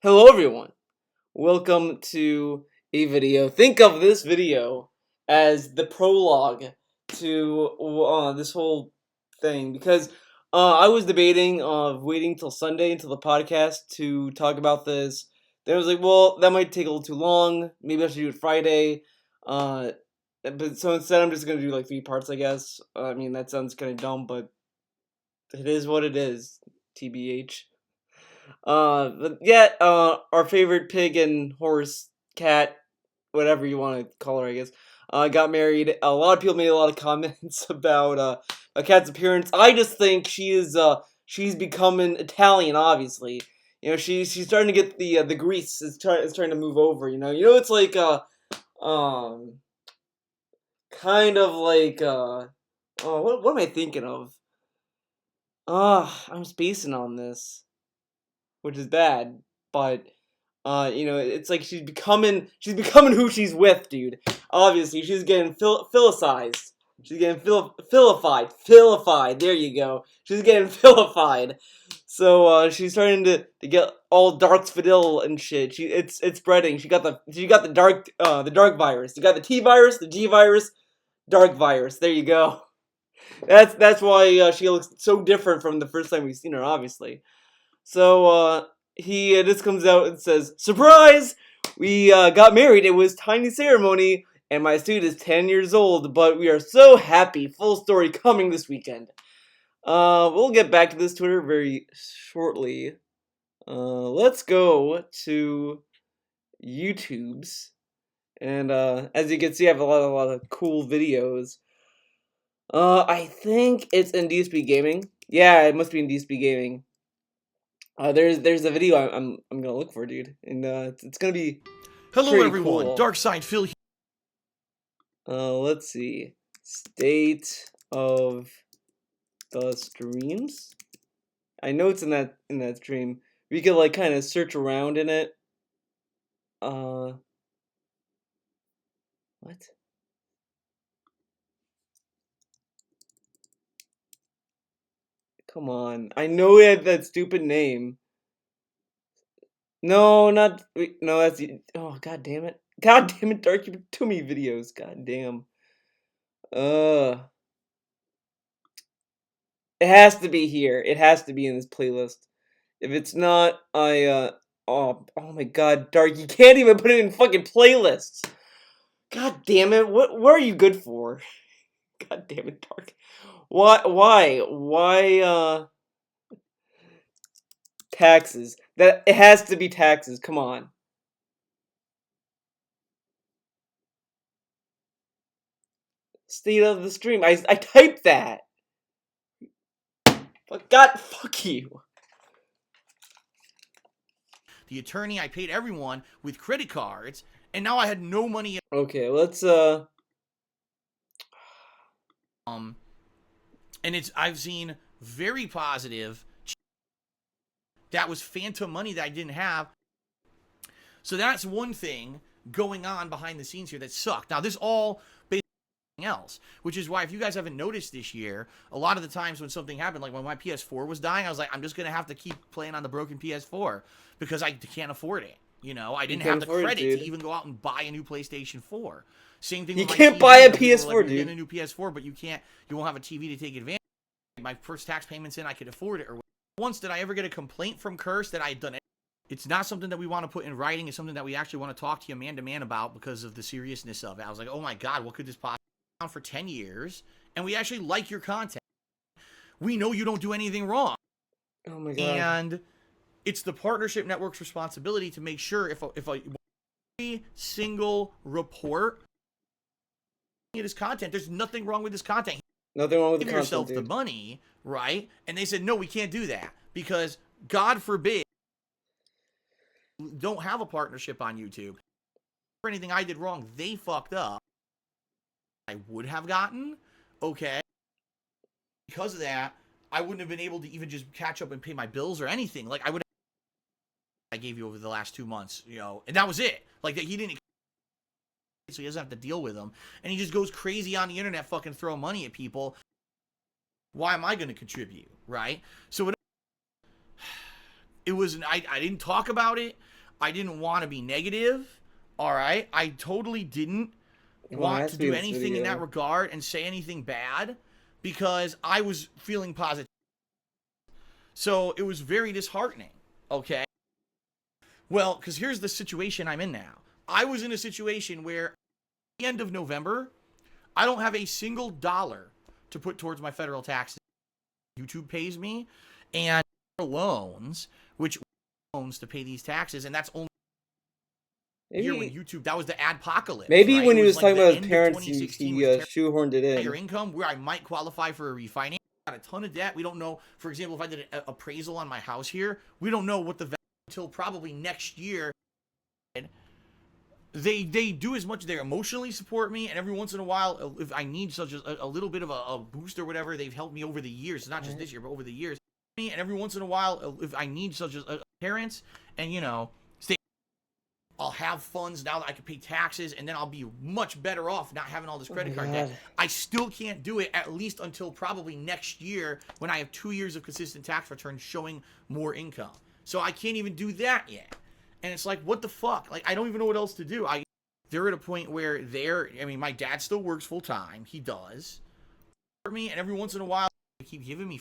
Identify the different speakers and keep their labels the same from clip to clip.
Speaker 1: Hello everyone, welcome to a video. Think of this video as the prologue to this whole thing because I was debating of waiting till Sunday until the podcast to talk about this. Then I was like, well, that might take a little too long. Maybe I should do it Friday. But so instead I'm just gonna do like 3 parts, I guess. I mean, that sounds kind of dumb, but it is what it is, TBH. But yeah, our favorite pig and horse, cat, whatever you want to call her, I guess, got married. A lot of people made a lot of comments about a cat's appearance. I just think she's becoming Italian. Obviously, she's starting to get the grease. It's trying to move over. It's like um kind of like oh, what am I thinking of? I'm spacing on this, which is bad. But it's like she's becoming who she's with, dude. Obviously, she's getting philicized. She's getting filified. There you go. She's getting filified. So she's starting to get all dark fidel and shit. It's spreading. She got the dark virus. You got the T virus, the G virus, dark virus. There you go. That's why she looks so different from the first time we've seen her, obviously. So he just comes out and says, "Surprise! We got married. It was tiny ceremony, and my student is 10 years old. But we are so happy. Full story coming this weekend." We'll get back to this Twitter very shortly. Let's go to YouTube's, and as you can see, I have a lot of cool videos. I think it's in DSP Gaming. Yeah, it must be in DSP Gaming. There's a video I'm gonna look for, dude, and it's gonna be
Speaker 2: Hello
Speaker 1: pretty
Speaker 2: everyone,
Speaker 1: cool.
Speaker 2: Darkside Phil here.
Speaker 1: Let's see, state of the streams. I know it's in that stream. We could like kind of search around in it. What? Come on, I know it had that stupid name. No, not no. That's oh god damn it. God damn it, Dark, you too many videos. God damn. It has to be here. It has to be in this playlist. If it's not, oh my god, Dark, you can't even put it in fucking playlists. God damn it, what are you good for? God damn it, Dark. Why, taxes? That, it has to be taxes, come on. State of the stream, I typed that. But god, fuck you.
Speaker 2: The attorney, I paid everyone with credit cards, and now I had no money.
Speaker 1: Okay, let's
Speaker 2: And I've seen very positive. That was phantom money that I didn't have. So that's one thing going on behind the scenes here that sucked. Now this all based on something else, which is why if you guys haven't noticed this year, a lot of the times when something happened, like when my PS4 was dying, I was like, I'm just gonna have to keep playing on the broken PS4 because I can't afford it. I didn't have the credit to even go out and buy a new PlayStation 4. Same thing.
Speaker 1: You can't buy a PS4, dude.
Speaker 2: You get a new PS4, but you won't have a TV to take advantage. My first tax payments in, I could afford it. Or once did I ever get a complaint from Curse that I had done it? It's not something that we want to put in writing. It's something that we actually want to talk to you man to man about because of the seriousness of it. I was like, oh my god, what could this possibly be on for 10 years? And we actually like your content. We know you don't do anything wrong.
Speaker 1: Oh my god.
Speaker 2: And it's the partnership network's responsibility to make sure if every single report it is content, there's nothing wrong with this content.
Speaker 1: Nothing wrong with the
Speaker 2: Give
Speaker 1: content,
Speaker 2: yourself
Speaker 1: dude.
Speaker 2: the money, right? And they said, no, we can't do that because God forbid don't have a partnership on YouTube. For anything I did wrong, they fucked up. I would have gotten, okay. Because of that, I wouldn't have been able to even just catch up and pay my bills or anything. Like I gave you over the last 2 months, and that was it. Like that he didn't, so he doesn't have to deal with them, and he just goes crazy on the internet, fucking throwing money at people. Why am I going to contribute, right? So It was I didn't talk about it. I didn't want to be negative. All right, I totally didn't want to do anything in that regard and say anything bad because I was feeling positive. So it was very disheartening. Okay. Well, because here's the situation I'm in now. I was in a situation where at the end of November, I don't have a single dollar to put towards my federal taxes. YouTube pays me, and loans, which loans to pay these taxes, and that's only here when YouTube, that was the adpocalypse.
Speaker 1: Maybe
Speaker 2: right?
Speaker 1: when he was
Speaker 2: like
Speaker 1: talking about his parents, he shoehorned it in.
Speaker 2: Your income, where I might qualify for a refinance. Got a ton of debt. We don't know, for example, if I did an appraisal on my house here, we don't know what the value until probably next year. They do as much. They emotionally support me, and every once in a while, if I need such a little bit of a boost or whatever, they've helped me over the years. Not just this year, but over the years. And every once in a while, if I need such a parents, and I'll have funds now that I can pay taxes, and then I'll be much better off not having all this credit card debt. I still can't do it at least until probably next year when I have 2 years of consistent tax returns showing more income. So I can't even do that yet. And it's like, what the fuck? Like, I don't even know what else to do. They're at a point where my dad still works full time. He does. For me, and every once in a while, they keep giving me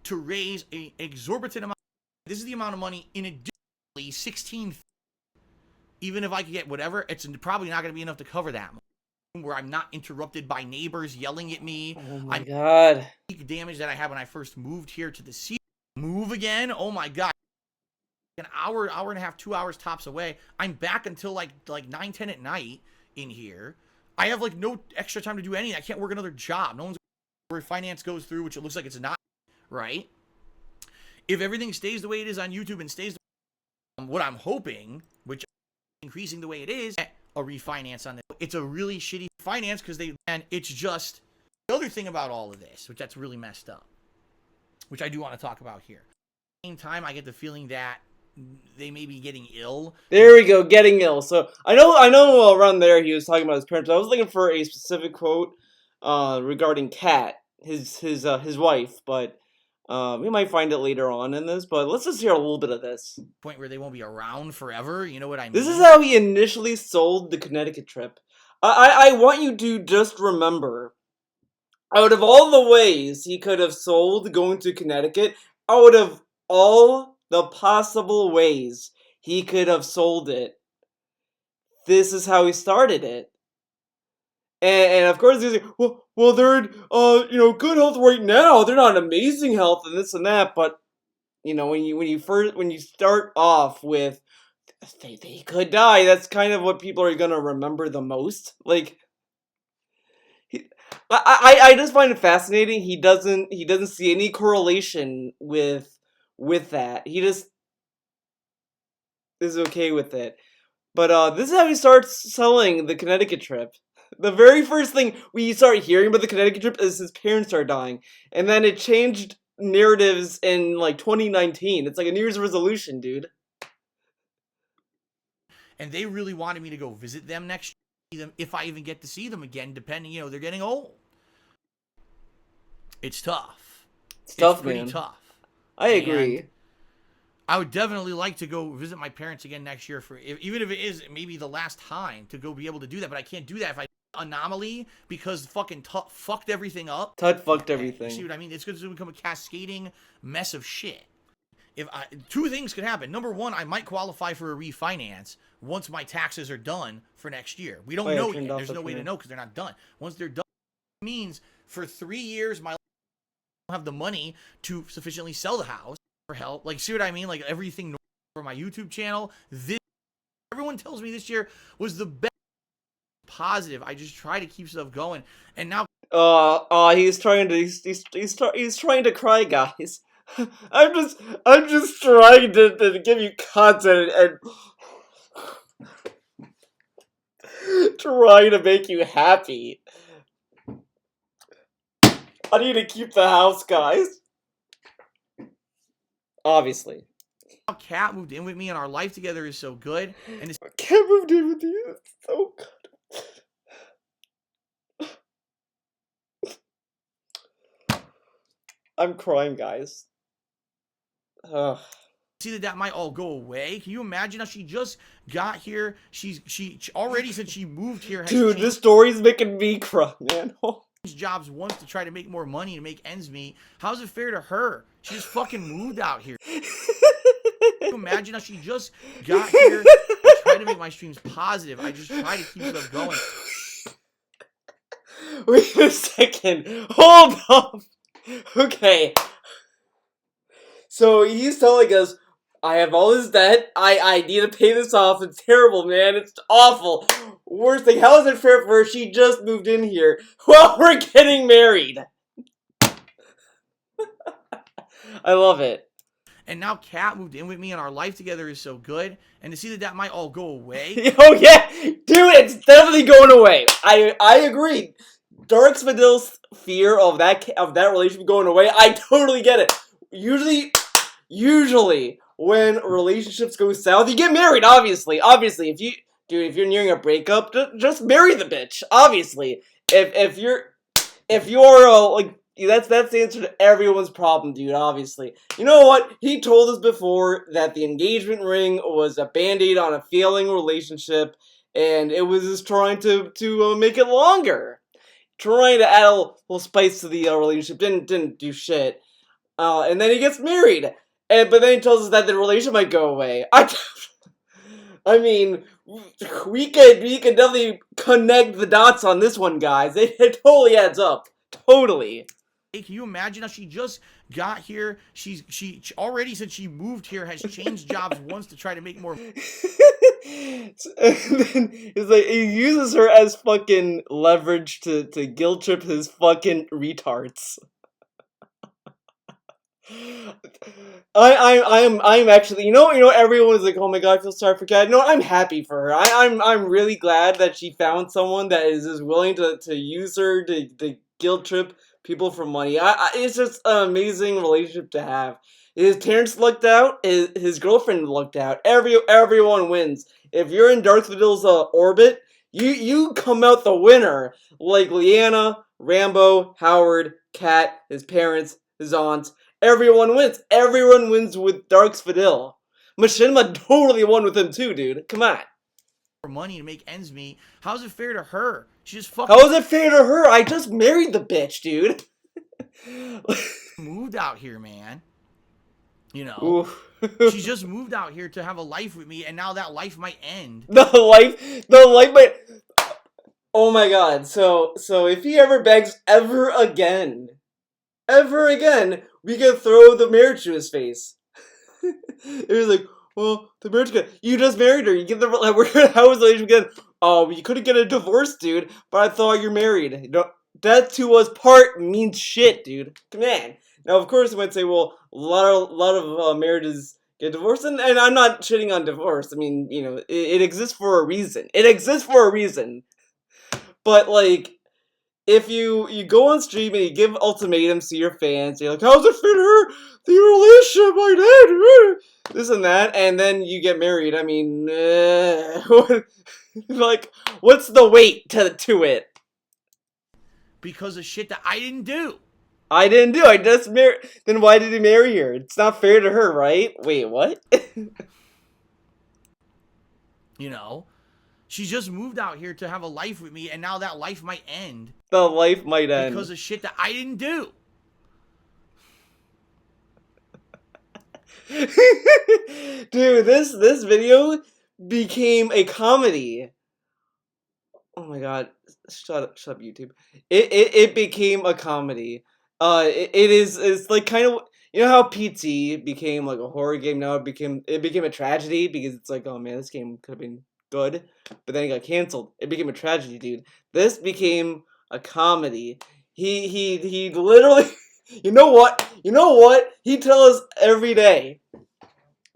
Speaker 2: to raise an exorbitant amount. This is the amount of money in additionally 16. Even if I could get whatever, it's probably not going to be enough to cover that. Where I'm not interrupted by neighbors yelling at me.
Speaker 1: Oh my god.
Speaker 2: The damage that I had when I first moved here to the city. Move again? Oh my god. An hour and a half, 2 hours tops away. I'm back until like 9, 10 at night in here. I have like no extra time to do anything. I can't work another job. No one's where finance goes through, which it looks like it's not, right? If everything stays the way it is on YouTube and stays what I'm hoping, which increasing the way it is, a refinance on it. It's a really shitty finance because it's just the other thing about all of this, which that's really messed up, which I do want to talk about here. At the same time, I get the feeling that they may be getting ill.
Speaker 1: There we go, getting ill. So I know around there he was talking about his parents. I was looking for a specific quote regarding Kat, his wife, but we might find it later on in this, but let's just hear a little bit of this.
Speaker 2: Point where they won't be around forever, you know what I mean?
Speaker 1: This is how he initially sold the Connecticut trip. I want you to just remember, out of all the ways he could have sold going to Connecticut, out of all the possible ways he could have sold it, this is how he started it. And of course he's like, well, they're in, good health right now. They're not in amazing health and this and that, but when you start off with they could die, that's kind of what people are gonna remember the most. Like, I just find it fascinating. He doesn't see any correlation with that. He just is okay with it. But this is how he starts selling the Connecticut trip. The very first thing we start hearing about the Connecticut trip is his parents are dying. And then it changed narratives in, 2019. It's like a New Year's resolution, dude.
Speaker 2: And they really wanted me to go visit them next year, if I even get to see them again, depending, they're getting old. It's tough.
Speaker 1: It's tough,
Speaker 2: pretty
Speaker 1: man.
Speaker 2: tough.
Speaker 1: I agree.
Speaker 2: And I would definitely like to go visit my parents again next year, even if it is maybe the last time to go be able to do that. But I can't do that if I anomaly because fucking Tut fucked everything up.
Speaker 1: Tut fucked everything.
Speaker 2: You see what I mean? It's going to become a cascading mess of shit. Two things could happen. Number one, I might qualify for a refinance once my taxes are done for next year. We don't know yet. There's no way to know because they're not done. Once they're done, it means for 3 years my don't have the money to sufficiently sell the house for help. Like, see what I mean? Like everything for my YouTube channel. Everyone tells me this year was the best. Positive. I just try to keep stuff going, and now.
Speaker 1: He's trying to cry, guys. I'm just trying to give you content and trying to make you happy. I need to keep the house, guys. Obviously.
Speaker 2: Kat moved in with me and our life together is so good. And
Speaker 1: Kat moved in with you. It's so good. I'm crying, guys. Ugh.
Speaker 2: see that might all go away. Can you imagine how she just got here? She already, since she moved here, has
Speaker 1: Dude, this story's making me cry, man.
Speaker 2: changed jobs once to try to make more money to make ends meet. How's it fair to her? She just fucking moved out here. Can you imagine how she just got here? I try to make my streams positive. I just try to keep stuff going.
Speaker 1: Wait a second. Hold up. Okay. So he's telling us, I have all this debt. I need to pay this off. It's terrible, man. It's awful. Worst thing, how is it fair for her? She just moved in here. Well, we're getting married. I love it.
Speaker 2: And now Kat moved in with me and our life together is so good. And to see that might all go away.
Speaker 1: Oh yeah, dude, it's definitely going away. I agree. Darksydeparents' fear of that relationship going away, I totally get it. Usually when relationships go south, you get married. Obviously, if you're nearing a breakup, just marry the bitch. Obviously, if you're like. That's the answer to everyone's problem, dude, obviously. You know what? He told us before that the engagement ring was a band-aid on a failing relationship, and it was just trying to make it longer. Trying to add a little spice to the relationship. Didn't do shit. And then he gets married. But then he tells us that the relationship might go away. I mean, we could definitely connect the dots on this one, guys. It totally adds up. Totally.
Speaker 2: Can you imagine how she just got here? She already, since she moved here, has changed jobs once to try to make more.
Speaker 1: And then it's like he uses her as fucking leverage to guilt trip his fucking retards. I'm actually, everyone's like, oh my god, I feel sorry for Kat. No, I'm happy for her. I'm really glad that she found someone that is as willing to use her to guilt trip people for money. It's just an amazing relationship to have. His parents lucked out. His girlfriend lucked out. Everyone wins. If you're in Darksydeparents' orbit, you come out the winner. Like Leanna, Rambo, Howard, Kat, his parents, his aunts. Everyone wins. Everyone wins with Darksydeparents. Machinima totally won with him too, dude. Come on.
Speaker 2: Money to make ends meet. How's it fair to her? She just fucking.
Speaker 1: How is it fair to her? I just married the bitch, dude.
Speaker 2: Moved out here, man. She just moved out here to have a life with me, and now that life might end.
Speaker 1: The life might. Oh my god. So if he ever begs ever again, we can throw the marriage to his face. It was like, well, the marriage again. You just married her. You get the how was the relationship again? Oh, you couldn't get a divorce, dude. But I thought you're married. That to us part means shit, dude. Come on. Now, of course, you might say, well, a lot of marriages get divorced, and I'm not shitting on divorce. I mean, it exists for a reason. But like, if you go on stream and you give ultimatums to your fans, you're like, how's it fit her? The relationship I did, this and that, and then you get married. I mean, like, what's the weight to it?
Speaker 2: Because of shit that I didn't do.
Speaker 1: I just married. Then why did he marry her? It's not fair to her, right? Wait, what?
Speaker 2: She just moved out here to have a life with me, and now that life might end.
Speaker 1: The life might end.
Speaker 2: Because of shit that I didn't do.
Speaker 1: Dude, this video became a comedy. Oh my god. Shut up, YouTube. It became a comedy. It's like kind of, how PT became like a horror game. Now it became a tragedy because it's like, oh man, this game could have been good, but then it got canceled. It became a tragedy, dude. This became a comedy. He literally, you know what? He tells us every day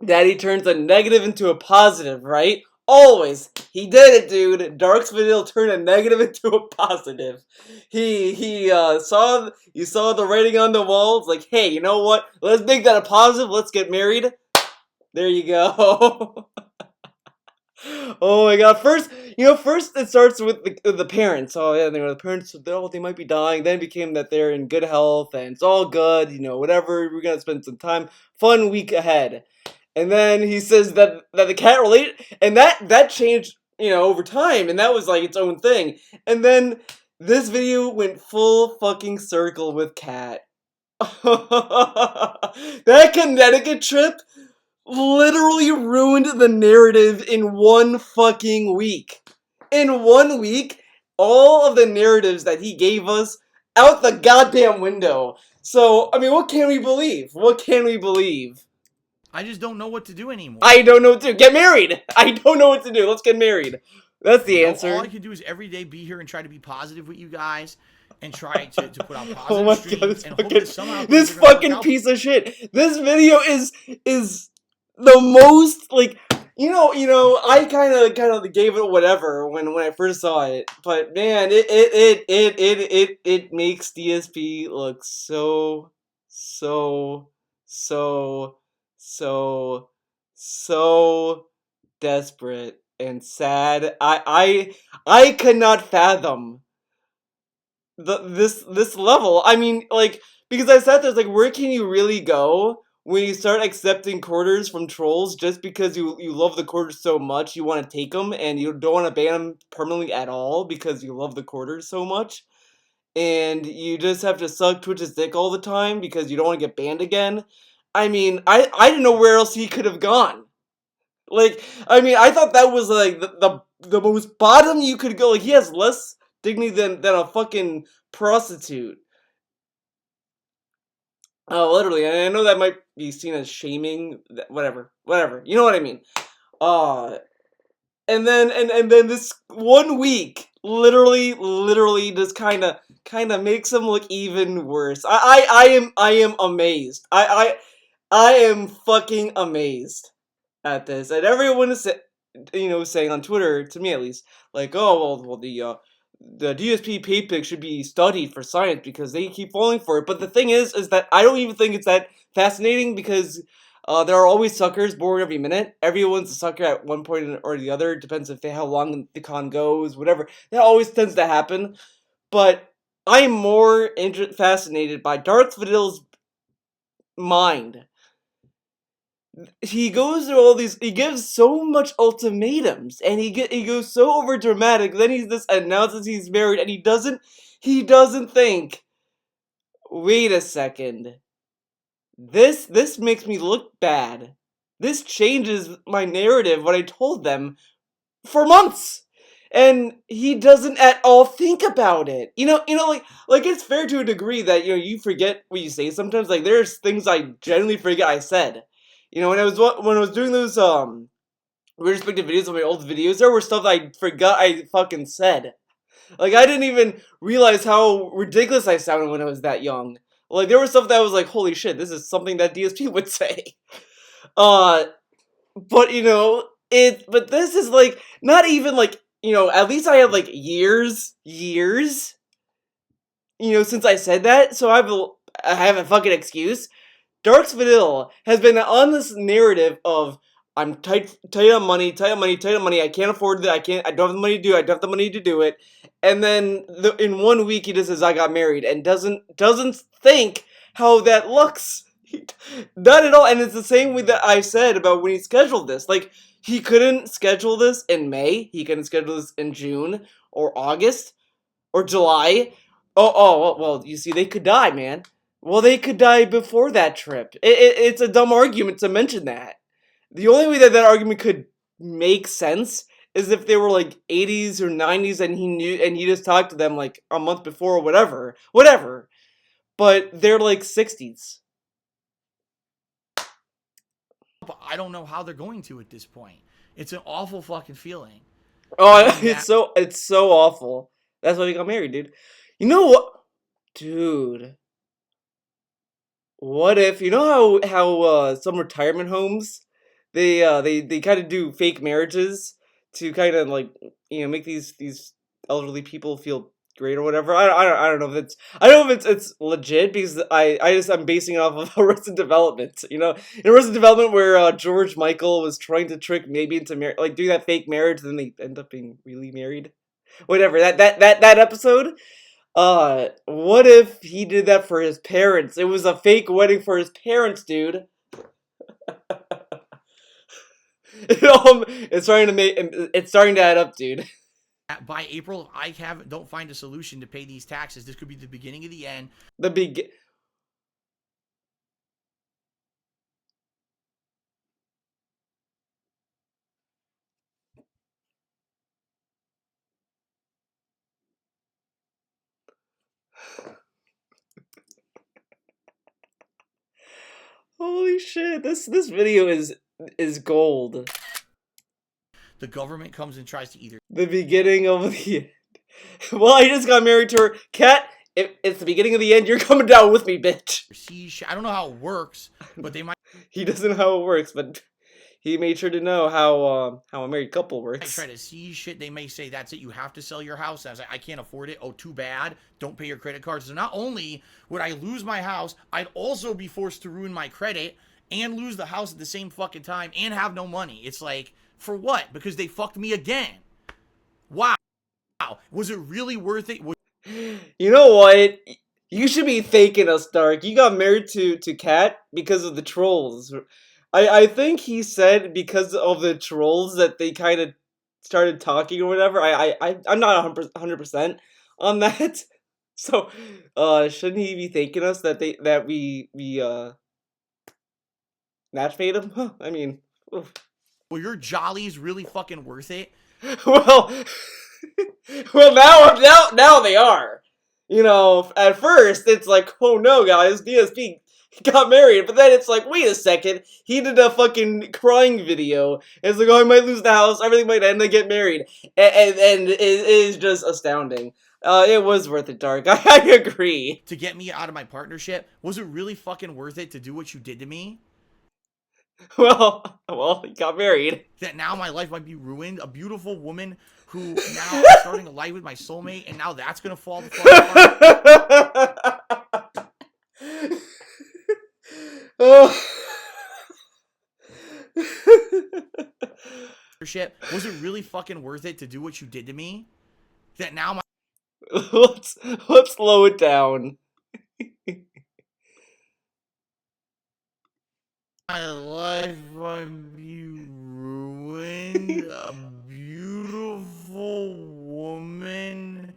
Speaker 1: that he turns a negative into a positive, right? Always. He did it, dude. Darksydeparents turned a negative into a positive. He saw the writing on the wall. It's like, hey, you know what? Let's make that a positive. Let's get married. There you go. Oh my god. First it starts with the parents. Oh yeah, the parents, they might be dying. Then it became that they're in good health and it's all good, whatever. We're gonna spend some time. Fun week ahead. And then he says that the cat related, and that changed, over time, and that was like its own thing. And then this video went full fucking circle with cat. That Connecticut trip literally ruined the narrative in one fucking week. In 1 week, all of the narratives that he gave us out the goddamn window. So, I mean, what can we believe? What can we believe?
Speaker 2: I just don't know what to do anymore.
Speaker 1: I don't know what to do. Get married! I don't know what to do. Let's get married. That's the answer.
Speaker 2: All I can do is every day be here and try to be positive with you guys and try to put out positive
Speaker 1: Oh my
Speaker 2: streams
Speaker 1: God,
Speaker 2: and hope that somehow
Speaker 1: this
Speaker 2: things are gonna work
Speaker 1: fucking
Speaker 2: out.
Speaker 1: piece of shit. This video is the most like I kind of gave it whatever when I first saw it, but man, it makes DSP look so so so so so desperate and sad. I could not fathom this level. I mean, like, because I sat there, it's like, where can you really go when you start accepting quarters from trolls just because you love the quarters so much you want to take them and you don't want to ban them permanently at all because you love the quarters so much, and you just have to suck Twitch's dick all the time because you don't want to get banned again. I mean, I didn't know where else he could have gone. Like, I mean, I thought that was like the most bottom you could go. Like, he has less dignity than a fucking prostitute. Oh, literally. And I know that might be seen as shaming. Whatever. You know what I mean? Uh, and then this 1 week literally just kind of makes him look even worse. I am amazed. I am fucking amazed at this. And everyone is saying on Twitter, to me at least, like, oh well the DSP paypig should be studied for science because they keep falling for it. But the thing is that I don't even think it's that fascinating because there are always suckers born every minute. Everyone's a sucker at one point or the other. Depends if how long the con goes, whatever. That always tends to happen. But I am more fascinated by Darth Vidal's mind. He goes through all these. He gives so much ultimatums, and he goes so over dramatic. Then he just announces he's married, and he doesn't think. Wait a second. This makes me look bad. This changes my narrative. What I told them for months, and he doesn't at all think about it. Like it's fair to a degree that you forget what you say sometimes. Like there's things I genuinely forget I said. When I was doing those retrospective videos of my old videos, there were stuff I forgot I fucking said. Like I didn't even realize how ridiculous I sounded when I was that young. Like there was stuff that I was like, holy shit, this is something that DSP would say. Uh, but but this is like not even like at least I have like years since I said that, so I have a fucking excuse. Darks Vidal has been on this narrative of I'm tight on money, I can't afford it, I don't have the money to do it, I don't have the money to do it. And then in 1 week he just says I got married and doesn't think how that looks. Not at all. And it's the same way that I said about when he scheduled this. Like he couldn't schedule this in May, he couldn't schedule this in June or August or July. Well, you see, they could die, man. Well, they could die before that trip. It's a dumb argument to mention that. The only way that argument could make sense is if they were like 80s or 90s and he knew and he just talked to them like a month before or whatever. But they're like 60s.
Speaker 2: I don't know how they're going to at this point. It's an awful fucking feeling.
Speaker 1: Oh, it's so awful. That's why he got married, dude. You know what, dude? What if how some retirement homes they kind of do fake marriages to kind of like make these elderly people feel great or whatever. I don't know if it's legit because I'm basing it off of Arrested Development. In Arrested Development where George Michael was trying to trick maybe into like doing that fake marriage, and then they end up being really married. Whatever that episode. What if he did that for his parents? It was a fake wedding for his parents, dude. It's starting to make. It's starting to add up, dude.
Speaker 2: By April, if I don't find a solution to pay these taxes, this could be the beginning of the end.
Speaker 1: The big. Holy shit! This video is gold.
Speaker 2: The government comes and tries to either
Speaker 1: The beginning of the end. Well, I just got married to her. Cat, if it's the beginning of the end, you're coming down with me, bitch.
Speaker 2: I don't know how it works, but they might
Speaker 1: He doesn't know how it works, but he made sure to know how a married couple works.
Speaker 2: try to seize shit. They may say, that's it, you have to sell your house. I was like, I can't afford it. Oh, too bad. Don't pay your credit cards. So not only would I lose my house, I'd also be forced to ruin my credit and lose the house at the same fucking time and have no money. It's like, for what? Because they fucked me again. Wow. Was it really worth it?
Speaker 1: You know what? You should be thanking us, Dark. You got married to Kat because of the trolls. I think he said because of the trolls that they kind of started talking or whatever. I'm not 100% on that. So, shouldn't he be thanking us that we match made him? Huh, I mean, oof.
Speaker 2: Were your jollies really fucking worth it?
Speaker 1: Well, now they are. You know, at first it's like, oh no, guys, DSP got married, but then it's like, wait a second, he did a fucking crying video. It's like, oh, I might lose the house, everything might end, I get married, and it is just astounding. It was worth it, Dark. I agree.
Speaker 2: To get me out of my partnership, was it really fucking worth it to do what you did to me?
Speaker 1: Well, he got married.
Speaker 2: That now my life might be ruined. A beautiful woman who now I'm starting a life with my soulmate, and now that's gonna fall the fuck apart.
Speaker 1: Oh.
Speaker 2: Was it really fucking worth it to do what you did to me? That now my
Speaker 1: let's slow it down.
Speaker 2: My life might be ruined. A beautiful woman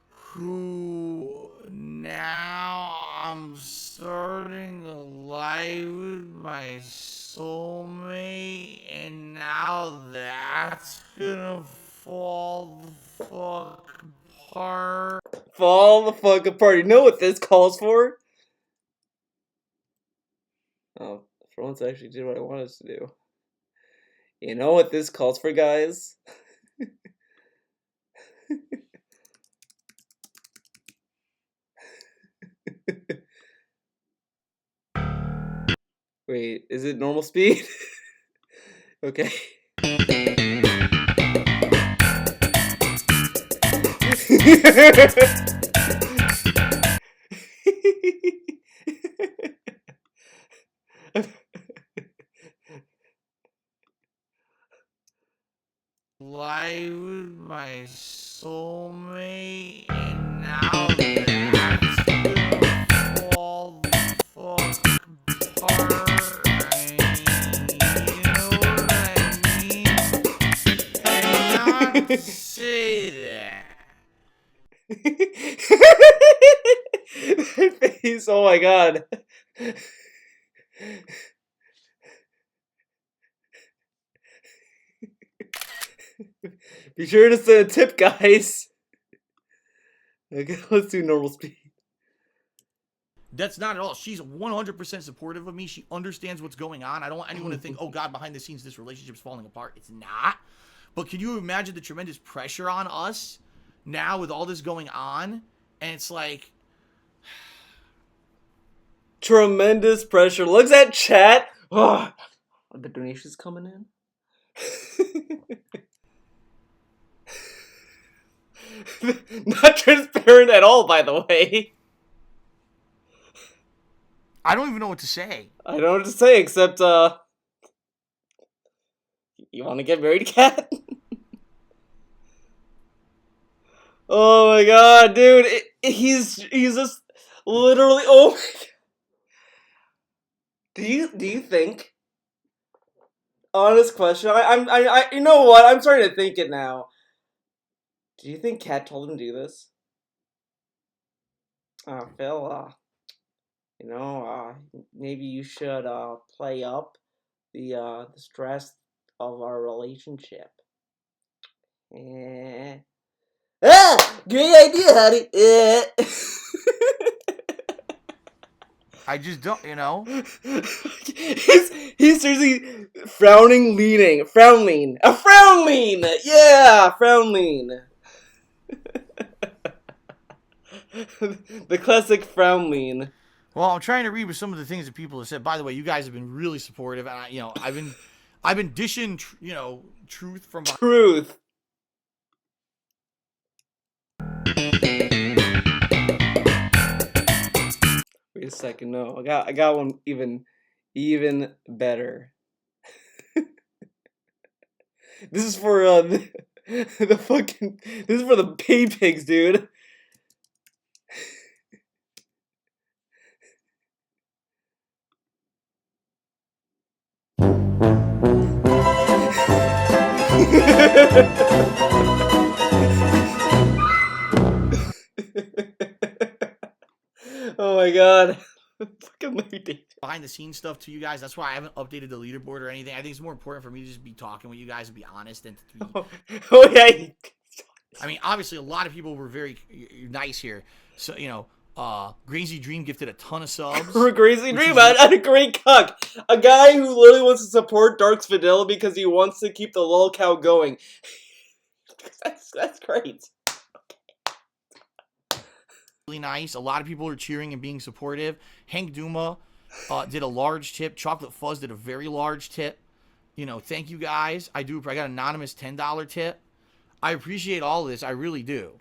Speaker 2: who now I'm starting a life with my soulmate, and now that's gonna fall the fuck apart.
Speaker 1: Fall the fuck apart. You know what this calls for? Oh, for once I actually did what I wanted to do. You know what this calls for, guys? Wait, is it normal speed? Okay.
Speaker 2: Life with my soulmate, and now that's gonna fall the fuck apart. You know what I mean? And not say that.
Speaker 1: That face, oh my god. Be sure to send a tip, guys. Okay, let's do normal speed.
Speaker 2: That's not at all. She's 100% supportive of me. She understands what's going on. I don't want anyone to think, oh God, behind the scenes, this relationship's falling apart. It's not. But can you imagine the tremendous pressure on us now with all this going on? And it's like...
Speaker 1: Tremendous pressure. Looks at chat. Oh, are the donations coming in? Not transparent at all, by the way.
Speaker 2: I don't even know what to say.
Speaker 1: I don't know what to say except, you want to get married, Cat? Oh my god, dude. He's just literally, oh my god. Do you think honest question. You know what? I'm starting to think it now. Do you think Kat told him to do this? Phil, maybe you should play up the stress of our relationship. Great idea, honey.
Speaker 2: I just don't,
Speaker 1: he's seriously frowning, leaning, frown lean, a frown lean. Yeah, frown lean. The classic frown lean.
Speaker 2: Well, I'm trying to read with some of the things that people have said. By the way, you guys have been really supportive, and I've been dishing, truth from behind.
Speaker 1: Truth. Wait a second. No, I got one even better. This is for the fucking. This is for the paypigs, dude. Oh my god. Fucking lady.
Speaker 2: Behind the scenes stuff to you guys. That's why I haven't updated the leaderboard or anything. I think it's more important for me to just be talking with you guys and be honest and to be...
Speaker 1: Oh yeah.
Speaker 2: I mean, obviously a lot of people were very nice here. So, Crazy Dream gifted a ton of subs.
Speaker 1: Crazy Dream had a great cuck. A guy who literally wants to support Dark's Videl because he wants to keep the lol cow going. That's great.
Speaker 2: Really nice. A lot of people are cheering and being supportive. Hank Duma did a large tip. Chocolate Fuzz did a very large tip. Thank you guys. I got an anonymous $10 tip. I appreciate all of this. I really do.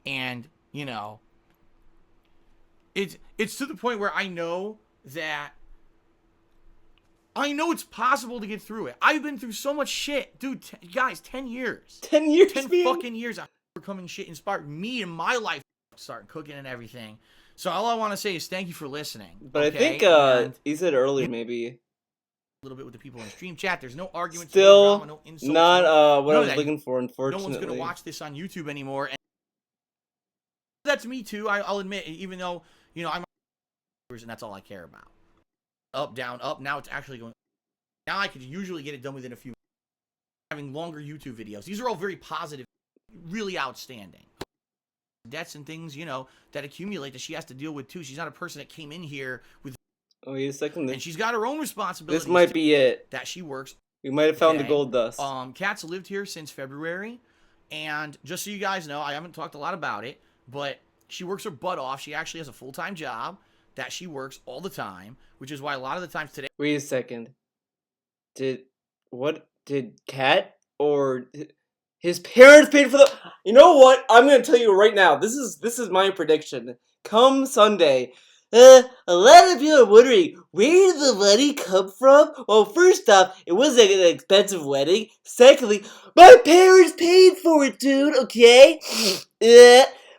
Speaker 2: And, it's to the point where I know it's possible to get through it. I've been through so much shit. Dude, guys, 10 years.
Speaker 1: 10 years,
Speaker 2: 10
Speaker 1: man.
Speaker 2: fucking years of overcoming shit inspired me in my life to start cooking and everything. So all I want to say is thank you for listening.
Speaker 1: But
Speaker 2: okay?
Speaker 1: I think he said earlier maybe
Speaker 2: a little bit with the people in stream chat. There's no arguments,
Speaker 1: still
Speaker 2: no drama, no insults,
Speaker 1: not what I was looking for, unfortunately.
Speaker 2: No one's gonna watch this on YouTube anymore. And that's me too. I'll admit, even though I'm and that's all I care about. Up, down, up. Now it's actually going. Now I could usually get it done within a few minutes. Having longer YouTube videos. These are all very positive, really outstanding. Debts and things, that accumulate that she has to deal with too. She's not a person that came in here with.
Speaker 1: Oh, wait a second.
Speaker 2: And she's got her own responsibilities.
Speaker 1: This might be it.
Speaker 2: That she works.
Speaker 1: We might have found the gold dust.
Speaker 2: Kat's lived here since February, and just so you guys know, I haven't talked a lot about it, but she works her butt off. She actually has a full-time job that she works all the time, which is why a lot of the times today.
Speaker 1: Wait a second. Did Kat or his parents paid for the? You know what? I'm gonna tell you right now. This is my prediction. Come Sunday. A lot of people are wondering, where did the money come from? Well, first off, it wasn't an expensive wedding. Secondly, my parents paid for it, dude, okay?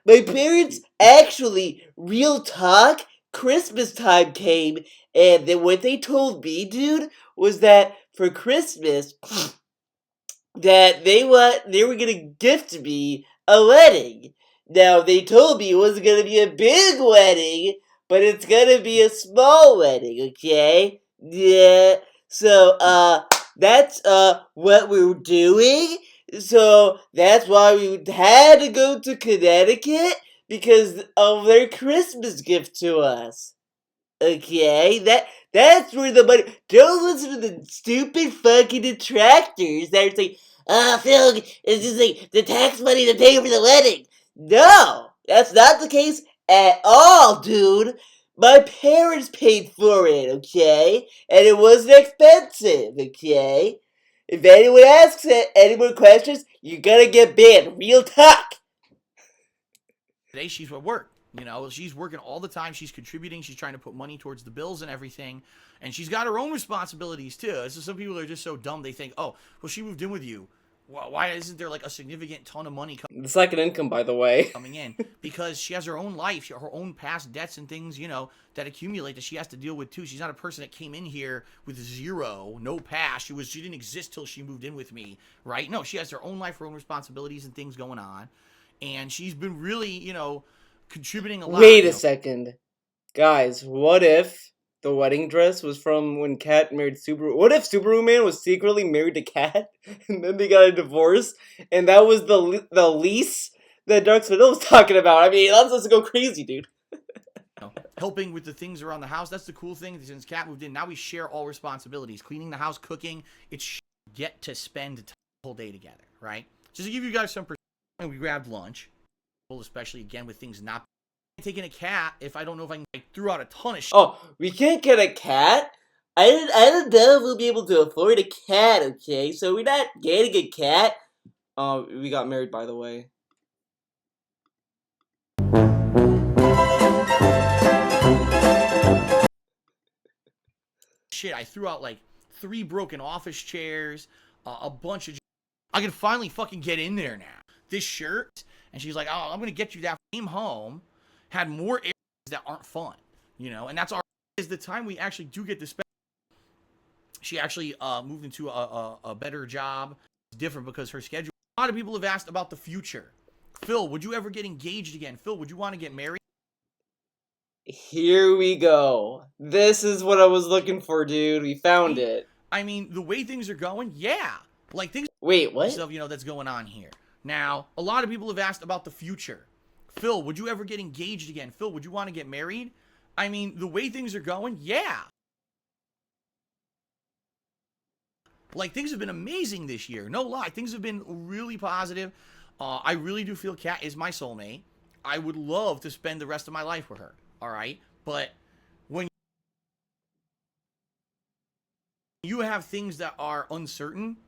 Speaker 1: My parents actually, real talk, Christmas time came, and then what they told me, dude, was that for Christmas, that they were gonna gift me a wedding. Now, they told me it wasn't gonna be a big wedding, but it's gonna be a small wedding, okay? Yeah. So, that's, what we're doing. So, that's why we had to go to Connecticut, because of their Christmas gift to us. Okay? That's where the money... Don't listen to the stupid fucking detractors that are saying, Phil, it's just like the tax money to pay for the wedding. No! That's not the case at all, dude. My parents paid for it, okay? And it wasn't expensive, okay? If anyone asks any more questions, you're gonna get banned. Real talk.
Speaker 2: Today she's at work. She's working all the time. She's contributing. She's trying to put money towards the bills and everything. And she's got her own responsibilities, too. So some people are just so dumb. They think, oh, well, she moved in with you. Why isn't there like a significant ton of money
Speaker 1: The second income, by the way.
Speaker 2: coming in? Because she has her own life, her own past debts and things, you know, that accumulate that she has to deal with too. She's not a person that came in here with zero, no past. She didn't exist till she moved in with me, right? No, she has her own life, her own responsibilities and things going on, and she's been really, you know, contributing a lot.
Speaker 1: Wait a second, guys. What if the wedding dress was from when Kat married Subaru? What if Subaru Man was secretly married to Kat, and then they got a divorce, and that was the lease that Darkseid was talking about? I mean, let's go crazy, dude.
Speaker 2: Helping with the things around the house. That's the cool thing. Since Kat moved in, now we share all responsibilities. Cleaning the house, cooking. It's get to spend the whole day together, right? Just to give you guys some perspective, we grabbed lunch, especially again with things not taking a cat. If I don't know if I threw out a ton of shit.
Speaker 1: Oh, we can't get a cat? I don't know if we'll be able to afford a cat, okay? So we're not getting a cat. We got married, by the way.
Speaker 2: Shit, I threw out like 3 broken office chairs, a bunch of. I can finally fucking get in there now. This shirt, and she's like, "Oh, I'm gonna get you that." Came home, had more areas that aren't fun, you know, and that's our is the time we actually do get to spend. She actually moved into a better job. It's different because her schedule. A lot of people have asked about the future. Phil, would you ever get engaged again? Phil, would you want to get married?
Speaker 1: Here we go. This is what I was looking for, dude. We found it.
Speaker 2: I mean, the way things are going, yeah. Like things.
Speaker 1: Wait, what?
Speaker 2: Stuff, you know, that's going on here. Now, a lot of people have asked about the future. Phil, would you ever get engaged again? Phil, would you want to get married? I mean, the way things are going, yeah. Like, things have been amazing this year. No lie. Things have been really positive. I really do feel Kat is my soulmate. I would love to spend the rest of my life with her. All right? But when you have things that are uncertain,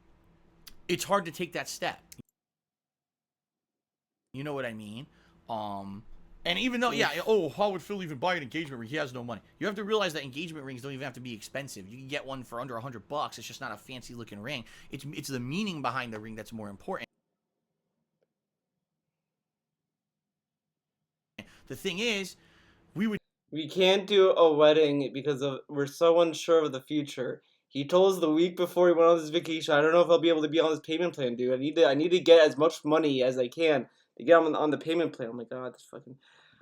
Speaker 2: it's hard to take that step. You know what I mean? And even though, yeah, oh, how would Phil even buy an engagement ring? He has no money. You have to realize that engagement rings don't even have to be expensive. You can get one for under $100. It's just not a fancy looking ring. It's the meaning behind the ring that's more important. The thing is,
Speaker 1: we can't do a wedding because we're so unsure of the future. He told us the week before he went on this vacation, I don't know if I'll be able to be on this payment plan, dude. I need to get as much money as I can to get on the payment plan. Oh my god, this fucking.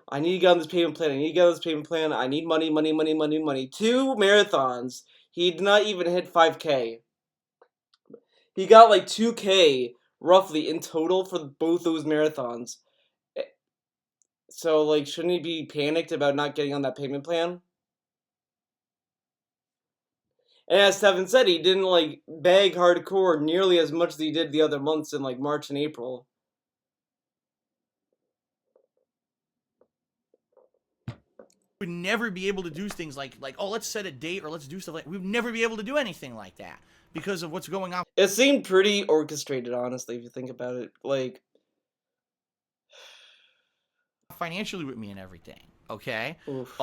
Speaker 1: I need to get on this payment plan. I need to get on this payment plan. I need money, money, money, money, money. 2 marathons. He did not even hit 5K. He got like 2K roughly in total for both those marathons. So, like, shouldn't he be panicked about not getting on that payment plan? And as Stefan said, he didn't, like, beg hardcore nearly as much as he did the other months in, like, March and April.
Speaker 2: Would never be able to do things like oh, let's set a date or let's do stuff like we'd never be able to do anything like that because of what's going on.
Speaker 1: It seemed pretty orchestrated, honestly, if you think about it. Like,
Speaker 2: financially with me and everything, okay?
Speaker 1: oof.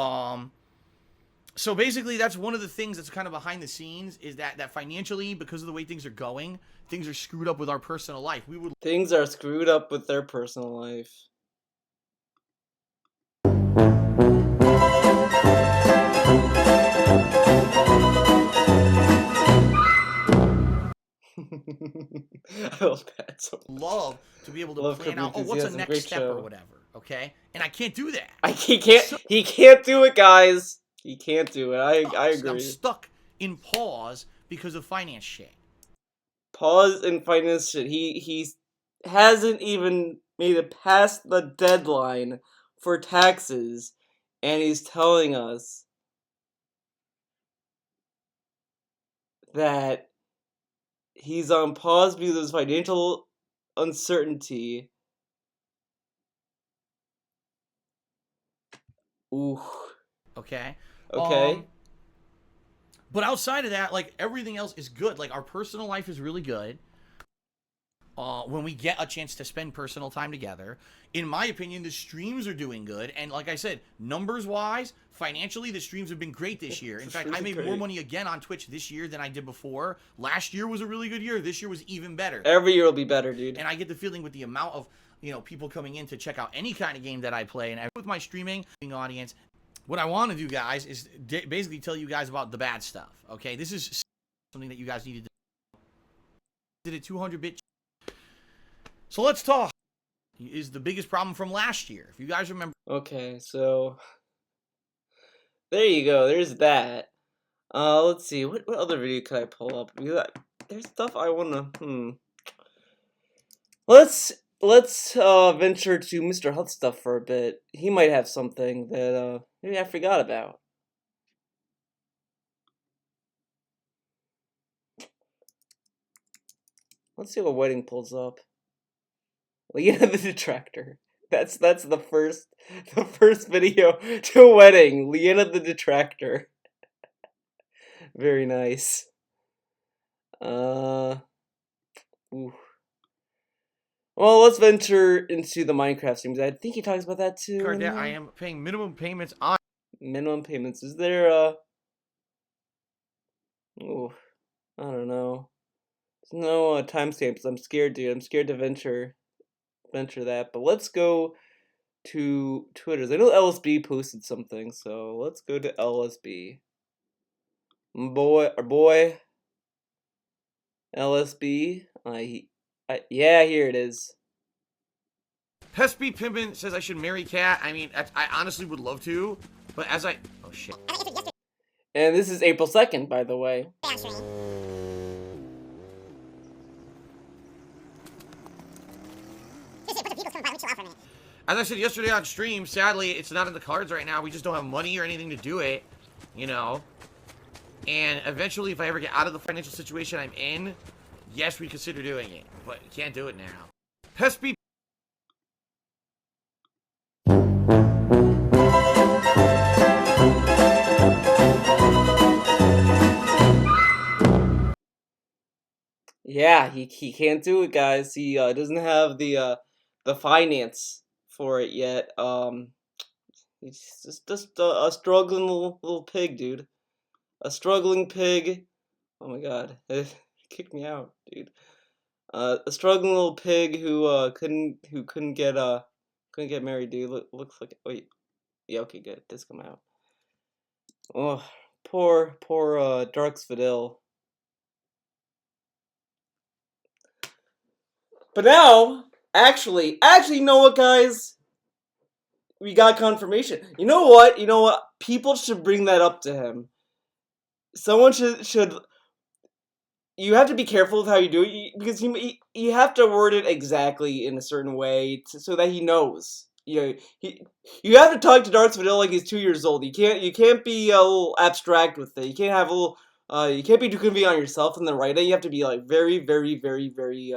Speaker 2: So basically that's one of the things that's kind of behind the scenes is that financially, because of the way things are going, things are screwed up with our personal life.
Speaker 1: Things are screwed up with their personal life. I love that so much.
Speaker 2: Love to be able to plan out, what's the next step or whatever, okay? And I can't do that.
Speaker 1: He can't do it, guys. He can't do it. I agree.
Speaker 2: I'm stuck in pause because of finance shit.
Speaker 1: Pause in finance shit. He hasn't even made it past the deadline for taxes, and he's telling us that he's on pause because of his financial uncertainty. Ooh.
Speaker 2: Okay.
Speaker 1: Okay.
Speaker 2: But outside of that, like everything else is good. Like our personal life is really good. when we get a chance to spend personal time together. In my opinion, the streams are doing good. And like I said, numbers-wise, financially, the streams have been great this year. In fact, I made more money again on Twitch this year than I did before. Last year was a really good year. This year was even better.
Speaker 1: Every year will be better, dude.
Speaker 2: And I get the feeling with the amount of, people coming in to check out any kind of game that I play, and with my streaming audience, what I want to do, guys, is basically tell you guys about the bad stuff, okay? This is something that you guys needed to do. Did a 200-bit. So let's talk. Is the biggest problem from last year. If you guys remember.
Speaker 1: Okay, so there you go. There's that. Let's see. What other video could I pull up? There's stuff I wanna. Let's venture to Mr. Hut stuff for a bit. He might have something that maybe I forgot about. Let's see what wedding pulls up. Leah the Detractor. That's the first video to a wedding. Leanna the Detractor. Very nice. Ooh. Well, let's venture into the Minecraft streams. I think he talks about that too.
Speaker 2: I am paying minimum payments on.
Speaker 1: Minimum payments. Is there ooh, I don't know. There's no timestamps. I'm scared, dude. I'm scared to venture that. But let's go to Twitter's. I know LSB posted something, so let's go to LSB. Our boy LSB. Yeah, here it is.
Speaker 2: Pesby Pimpin says I should marry Cat. I mean, I honestly would love to, but oh shit.
Speaker 1: And this is April 2nd, by the way.
Speaker 2: As I said yesterday on stream, sadly, it's not in the cards right now. We just don't have money or anything to do it, And eventually, if I ever get out of the financial situation I'm in, yes, we consider doing it. But can't do it now. Pesby.
Speaker 1: Yeah, he can't do it, guys. He doesn't have the finance for it yet. He's just a struggling little pig, dude. A struggling pig. Oh my god, it kicked me out, dude. A struggling little pig who couldn't get married, dude. Looks like wait, yeah, okay, good. This come out. Oh, poor darksydeparents. But now, actually, you know what, guys? We got confirmation. You know what? People should bring that up to him. Someone should. You have to be careful with how you do it because you have to word it exactly in a certain way so that he knows. You have to talk to darksydeparents like he's 2 years old. You can't be a little abstract with it. You can't have a little. You can't be too convenient on yourself in the writing. You have to be like very, very, very, very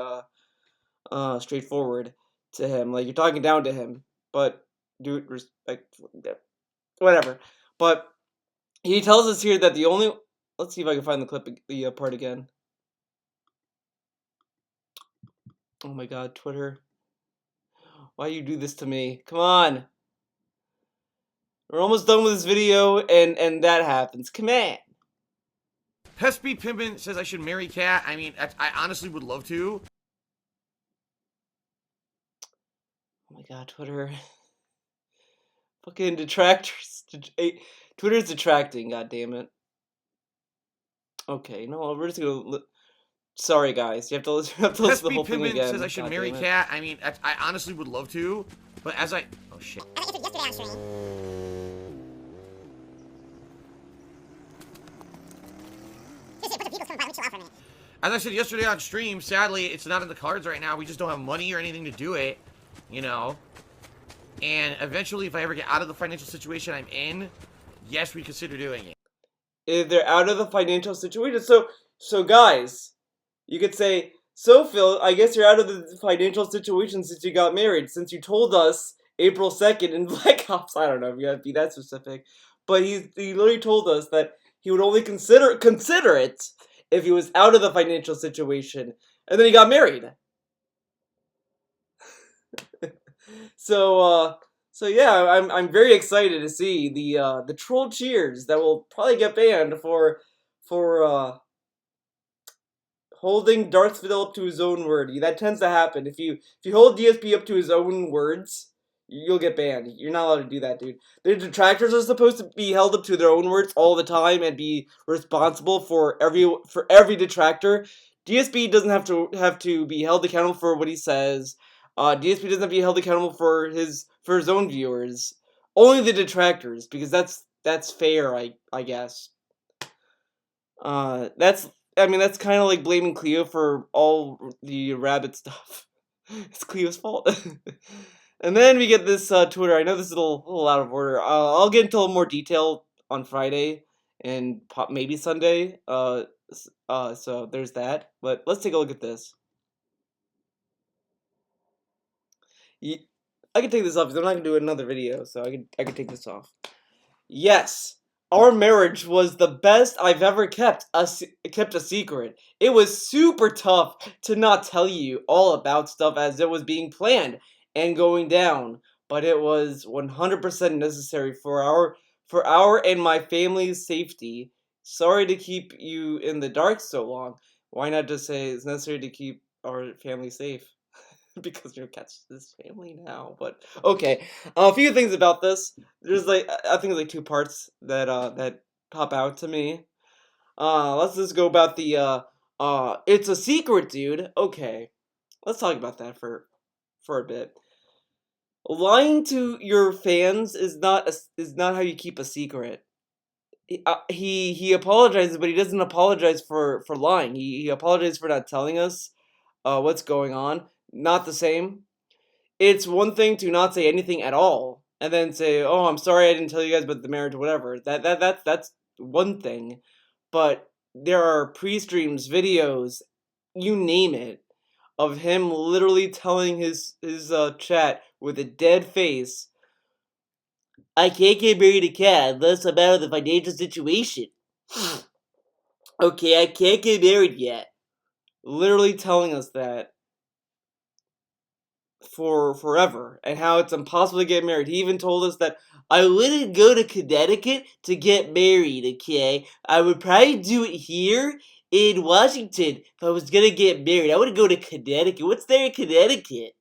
Speaker 1: straightforward to him. Like you're talking down to him, but do it respect. Whatever. But he tells us here that the only. Let's see if I can find the part again. Oh my god, Twitter. Why you do this to me? Come on. We're almost done with this video and that happens. Come on.
Speaker 2: Pesby Pimpin says I should marry Cat. I mean, I honestly would love to.
Speaker 1: Oh my god, Twitter. Fucking detractors. Twitter's detracting, god damn it. Okay, no, we're just gonna. Sorry, guys. You have to listen to the whole thing again.
Speaker 2: Says I should marry Cat. I mean, I honestly would love to, but oh shit. As I said yesterday on stream, sadly, it's not in the cards right now. We just don't have money or anything to do it, And eventually, if I ever get out of the financial situation I'm in, yes, we consider doing it.
Speaker 1: If they're out of the financial situation, so guys. You could say, so Phil, I guess you're out of the financial situation since you got married, since you told us April 2nd in Black Ops. I don't know if you have to be that specific, but he literally told us that he would only consider it if he was out of the financial situation, and then he got married. So yeah, I'm very excited to see the troll cheers that will probably get banned for holding Darth Vidal up to his own word. That tends to happen. If you hold DSP up to his own words, you'll get banned. You're not allowed to do that, dude. The detractors are supposed to be held up to their own words all the time and be responsible for every detractor. DSP doesn't have to be held accountable for what he says. DSP doesn't have to be held accountable for his own viewers. Only the detractors, because that's fair, I guess. That's kind of like blaming Cleo for all the rabbit stuff. It's Cleo's fault. And then we get this Twitter. I know this is a little out of order. I'll get into a little more detail on Friday and maybe Sunday. So there's that. But let's take a look at this. I can take this off because I'm not gonna do another video, so I can take this off. Yes, our marriage was the best I've ever kept a secret. It was super tough to not tell you all about stuff as it was being planned and going down, but it was 100% necessary for our and my family's safety. Sorry to keep you in the dark so long. Why not just say it's necessary to keep our family safe? Because your cat's his family now. But okay, a few things about this. There's I think there's like two parts that pop out to me. Let's just go about the it's a secret, dude. Okay, let's talk about that for a bit. Lying to your fans is not how you keep a secret. He apologizes, but he doesn't apologize for lying. He apologizes for not telling us what's going on. Not the same. It's one thing to not say anything at all and then say, "Oh, I'm sorry I didn't tell you guys about the marriage or whatever." That's one thing. But there are pre-streams, videos, you name it, of him literally telling his chat with a dead face, "I can't get married to Kat unless I'm out of the financial situation." Okay, I can't get married yet. Literally telling us that for forever and how it's impossible to get married. He even told us that I wouldn't go to Connecticut to get married, okay? I would probably do it here in Washington if I was gonna get married. I wouldn't go to Connecticut. What's there in Connecticut?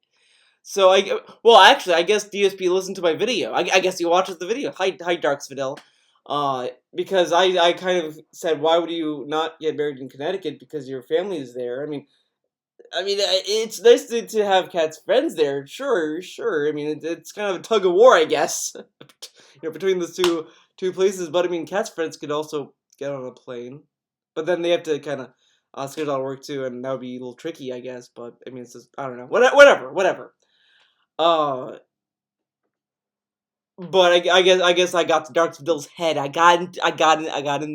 Speaker 1: So actually, I guess DSP listened to my video. I guess he watches the video. Hi, Darksvidel. Because I kind of said, why would you not get married in Connecticut? Because your family is there. I mean, it's nice to have Kat's friends there. Sure, sure. I mean, it's kind of a tug of war, I guess, between the two places. But I mean, Kat's friends could also get on a plane, but then they have to kind of schedule out work too, and that would be a little tricky, I guess. But I mean, it's just I don't know. Whatever. Uh, but I guess I got to Darksville's head. I got in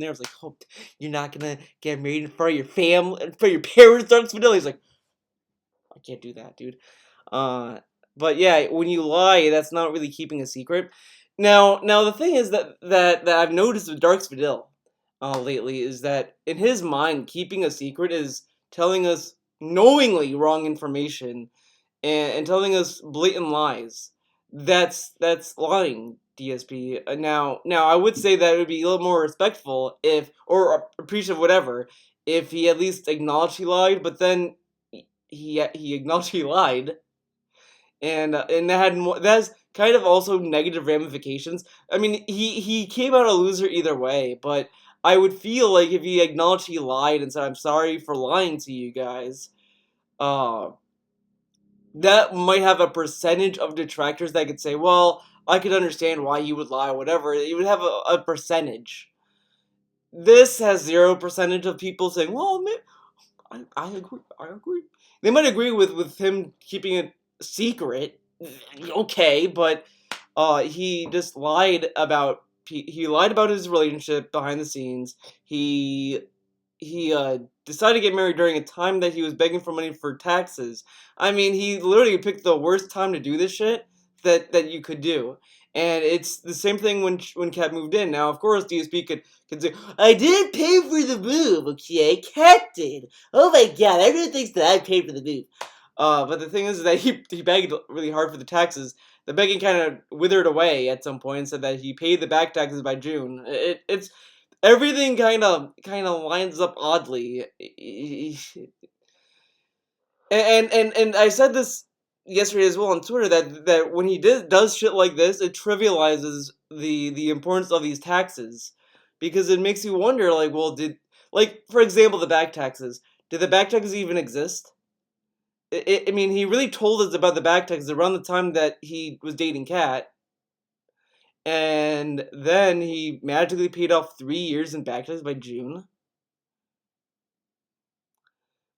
Speaker 1: there. I was like, "Oh, you're not gonna get married in front of your family, in front of your parents, Darksville." He's like, I can't do that, dude. Uh, but yeah, when you lie, that's not really keeping a secret. Now the thing is that I've noticed with Dark Spadil, lately is that in his mind, keeping a secret is telling us knowingly wrong information and telling us blatant lies. That's lying, DSP. Now I would say that it would be a little more respectful if or appreciative, whatever, if he at least acknowledged he lied, but then he acknowledged he lied, and that has kind of also negative ramifications. I mean, he came out a loser either way, but I would feel like if he acknowledged he lied and said, "I'm sorry for lying to you guys," uh, that might have a percentage of detractors that could say, "Well, I could understand why you would lie," or whatever. You would have a percentage. This has 0% of people saying, "Well, I agree. I agree." They might agree with him keeping it secret. Okay, but he just lied about his relationship behind the scenes. He decided to get married during a time that he was begging for money for taxes. I mean, he literally picked the worst time to do this shit that you could do. And it's the same thing when Kat moved in. Now, of course, DSP could say, "I didn't pay for the move, okay? Kat did. Oh my god, everyone thinks that I paid for the move." But the thing is that he begged really hard for the taxes. The begging kind of withered away at some point, and said that he paid the back taxes by June. It's everything kind of lines up oddly. And I said this yesterday as well on Twitter that when he does shit like this, it trivializes the importance of these taxes, because it makes you wonder, like, well, for example, the back taxes. Did the back taxes even exist? I mean, he really told us about the back taxes around the time that he was dating Kat, and then he magically paid off 3 years in back taxes by June.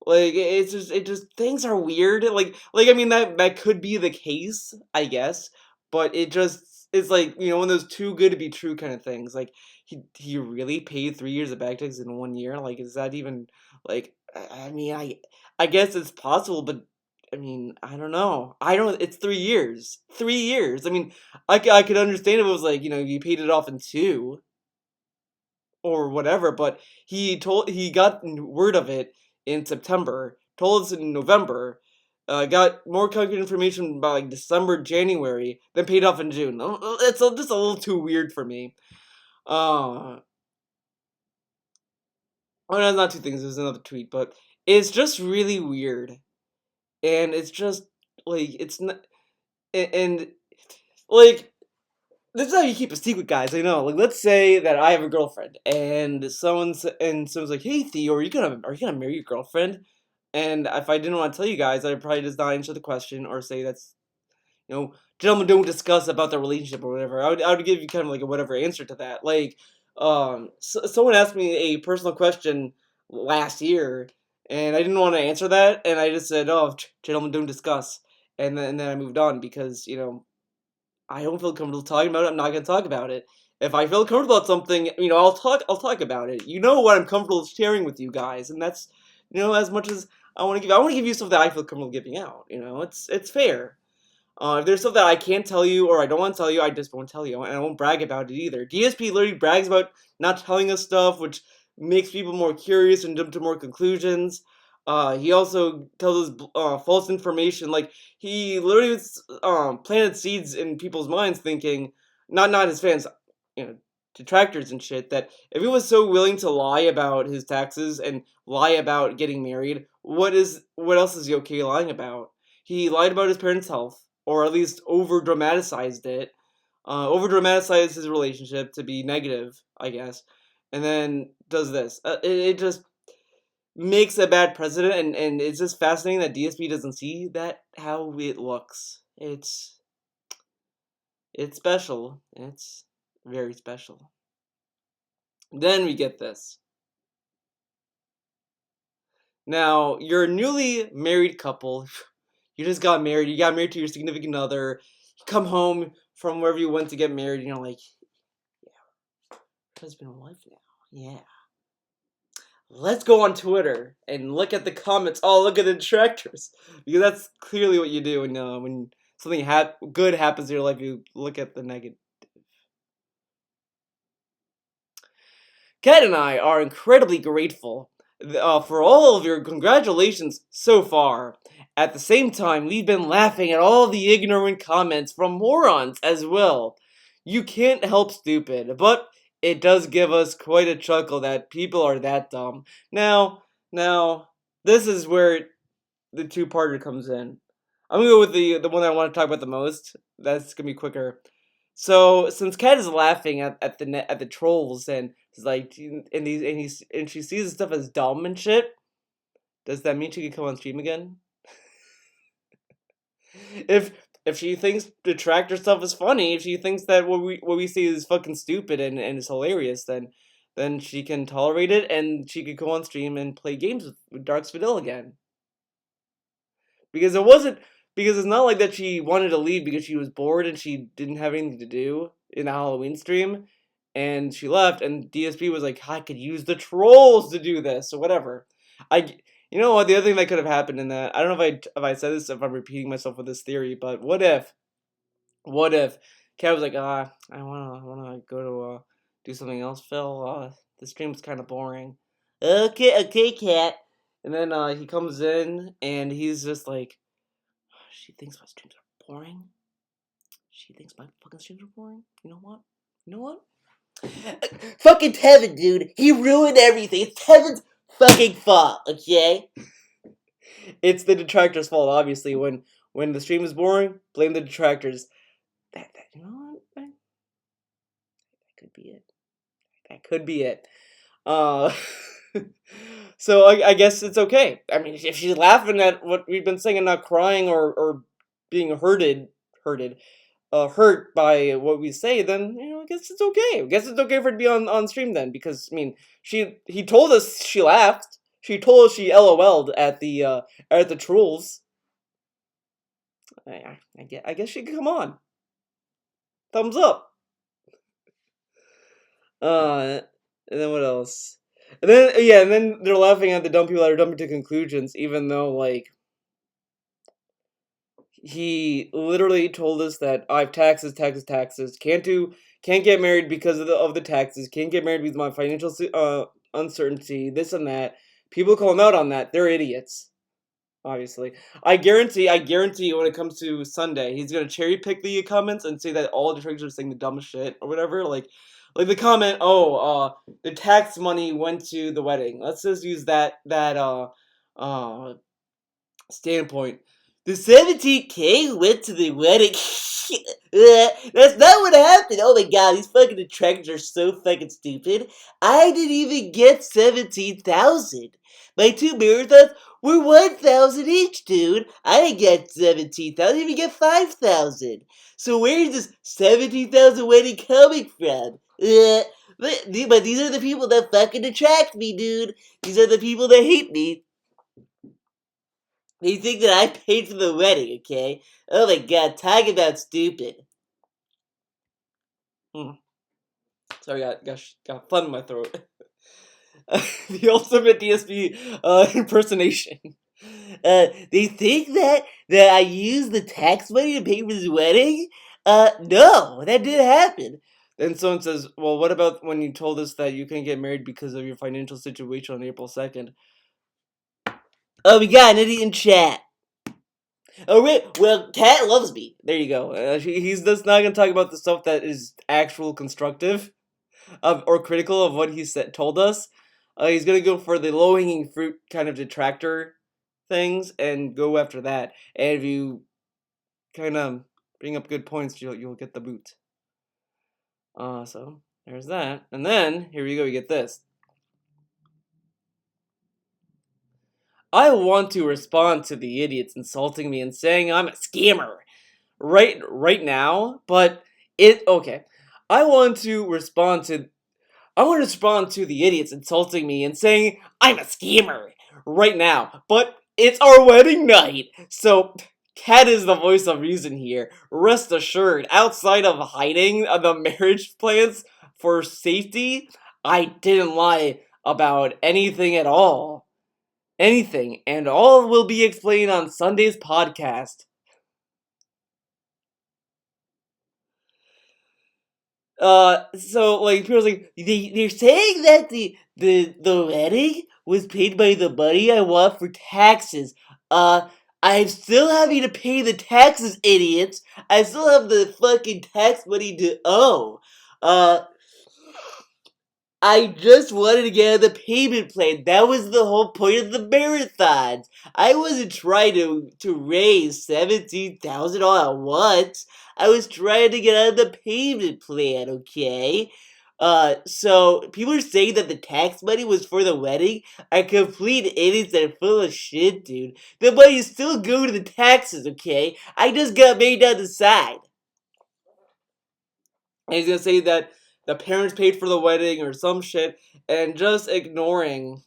Speaker 1: Like, it just things are weird. Like I mean, that could be the case, I guess, but it just it's like, one of those too good to be true kind of things. Like, he really paid 3 years of back taxes in 1 year. Like, is that even, like? I mean, I guess it's possible, but I mean, I don't know. I don't. It's 3 years. 3 years. I mean, I could understand if it was like, you paid it off in two or whatever, but he got word of it in September, told us in November, got more concrete information by like December, January, then paid off in June. It's just a little too weird for me. Uh, oh, no, not two things. There's another tweet, but it's just really weird, and it's just like it's not, and like this is how you keep a secret, guys. I know. Like, let's say that I have a girlfriend, and someone's like, "Hey, Theo, are you gonna marry your girlfriend?" And if I didn't want to tell you guys, I'd probably just not answer the question or say that's, gentlemen don't discuss about their relationship or whatever. I would give you kind of like a whatever answer to that. Like, someone asked me a personal question last year, and I didn't want to answer that, and I just said, "Oh, gentlemen don't discuss," and then I moved on because I don't feel comfortable talking about it. I'm not gonna talk about it. If I feel comfortable about something, I'll talk. I'll talk about it. You know what I'm comfortable sharing with you guys, and that's, as much as I want to give. I want to give you stuff that I feel comfortable giving out. It's fair. If there's stuff that I can't tell you or I don't want to tell you, I just won't tell you, and I won't brag about it either. DSP literally brags about not telling us stuff, which makes people more curious and jump to more conclusions. He also tells us false information. Like, he literally planted seeds in people's minds, thinking, not his fans, detractors and shit, that if he was so willing to lie about his taxes and lie about getting married, what else is he okay lying about? He lied about his parents' health, or at least over dramatized it, over dramatized his relationship to be negative, I guess, and then does this. It just makes a bad precedent, and it's just fascinating that DSP doesn't see that how it looks. It's special. It's very special. Then we get this. Now, you're a newly married couple. You just got married. You got married to your significant other. You come home from wherever you went to get married, and you're like, yeah, husband and wife now. Yeah. Let's go on Twitter and look at the comments. Oh, look at the detractors, because that's clearly what you do when something good happens in your life. You look at the negative. Kat and I are incredibly grateful for all of your congratulations so far. At the same time, we've been laughing at all the ignorant comments from morons as well. You can't help stupid, but it does give us quite a chuckle that people are that dumb. Now, this is where the two-parter comes in. I'm gonna go with the one I want to talk about the most. That's gonna be quicker. So, since Kat is laughing at the trolls, and is like, and she sees this stuff as dumb and shit, does that mean she can come on stream again? if if she thinks detractor stuff is funny, if she thinks that what we see is fucking stupid and is hilarious, then she can tolerate it, and she could go on stream and play games with Dark again. Because it wasn't because it's not like that she wanted to leave because she was bored and she didn't have anything to do in the Halloween stream, and she left, and DSP was like, I could use the trolls to do this or whatever. You know what, the other thing that could have happened in that, I don't know if I said this, if I'm repeating myself with this theory, but what if Kat was like, I wanna go to do something else, Phil. The stream's kind of boring. Okay, Kat. And then he comes in and he's just like, She thinks my streams are boring. She thinks my fucking streams are boring. You know what? You know what? Fucking Tevin, dude. He ruined everything. It's Tevin's fucking fault, okay? It's the detractors' fault, obviously. When the stream is boring, blame the detractors. You know what? That could be it. That could be it. So I guess it's okay. I mean, if she's laughing at what we've been saying and not crying or being hurt by what we say, then I guess it's okay. I guess it's okay for it to be on stream then, because I mean, he told us she laughed. She told us she LOL'd at the trolls. I guess she could come on. Thumbs up. And then what else? And then they're laughing at the dumb people that are jumping to conclusions, even though like he literally told us that I have taxes, can't get married because of the taxes, can't get married because of my financial uncertainty, this and that. People call him out on that. They're idiots. Obviously, I guarantee when it comes to Sunday, he's gonna cherry pick the comments and say that all the detractors are saying the dumbest shit or whatever. Like the comment, the tax money went to the wedding. Let's just use that standpoint. The 17K went to the wedding. That's not what happened. Oh my god, these fucking detractors are so fucking stupid. I didn't even get 17,000. My 2 marathons were 1,000 each, dude. I didn't get 17,000. I didn't even get 5,000. So where's this 17,000 wedding coming from? But these are the people that fucking detract me, dude. These are the people that hate me. They think that I paid for the wedding, okay? Oh my god, talk about stupid. Sorry, got fun in my throat. The ultimate DSP impersonation. They think that I used the tax money to pay for this wedding? No, that didn't happen. Then someone says, well, what about when you told us that you couldn't get married because of your financial situation on April 2nd? Oh, we got an idiot in chat. Oh, wait, well, Cat loves me. There you go. He's just not going to talk about the stuff that is actual constructive or critical of what he told us. He's going to go for the low-hanging fruit kind of detractor things and go after that. And if you kind of bring up good points, you'll get the boot. So there's that. And then, here we go, we get this. I want to respond to the idiots insulting me and saying I'm a scammer right now, but okay. I want to respond to the idiots insulting me and saying I'm a scammer right now, but it's our wedding night. So Kat is the voice of reason here. Rest assured, outside of hiding the marriage plans for safety, I didn't lie about anything at all. Anything, and all will be explained on Sunday's podcast. So like people are like they're saying that the wedding was paid by the money I want for taxes. I'm still having to pay the taxes, idiots. I still have the fucking tax money to owe. I just wanted to get on the payment plan. That was the whole point of the marathons. I wasn't trying to raise 17,000 all at once. I was trying to get on the payment plan, okay? So people are saying that the tax money was for the wedding are complete idiots that are full of shit, dude. The money is still going to the taxes, okay? I just got made on the side. And he's gonna say that the parents paid for the wedding or some shit, and just ignoring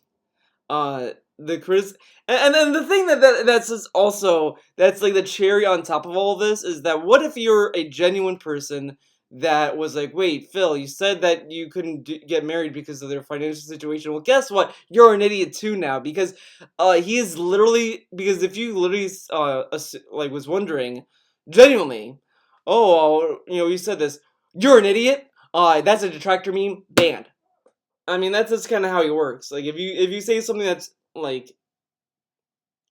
Speaker 1: the Chris. And then the thing that's just also that's like the cherry on top of all this is that what if you're a genuine person that was like, wait, Phil, you said that you couldn't get married because of their financial situation. Well, guess what? You're an idiot too now, because he is literally, because if you literally like was wondering genuinely, you said this, you're an idiot. That's a detractor meme. Banned. I mean, that's just kind of how he works. Like, if you say something that's like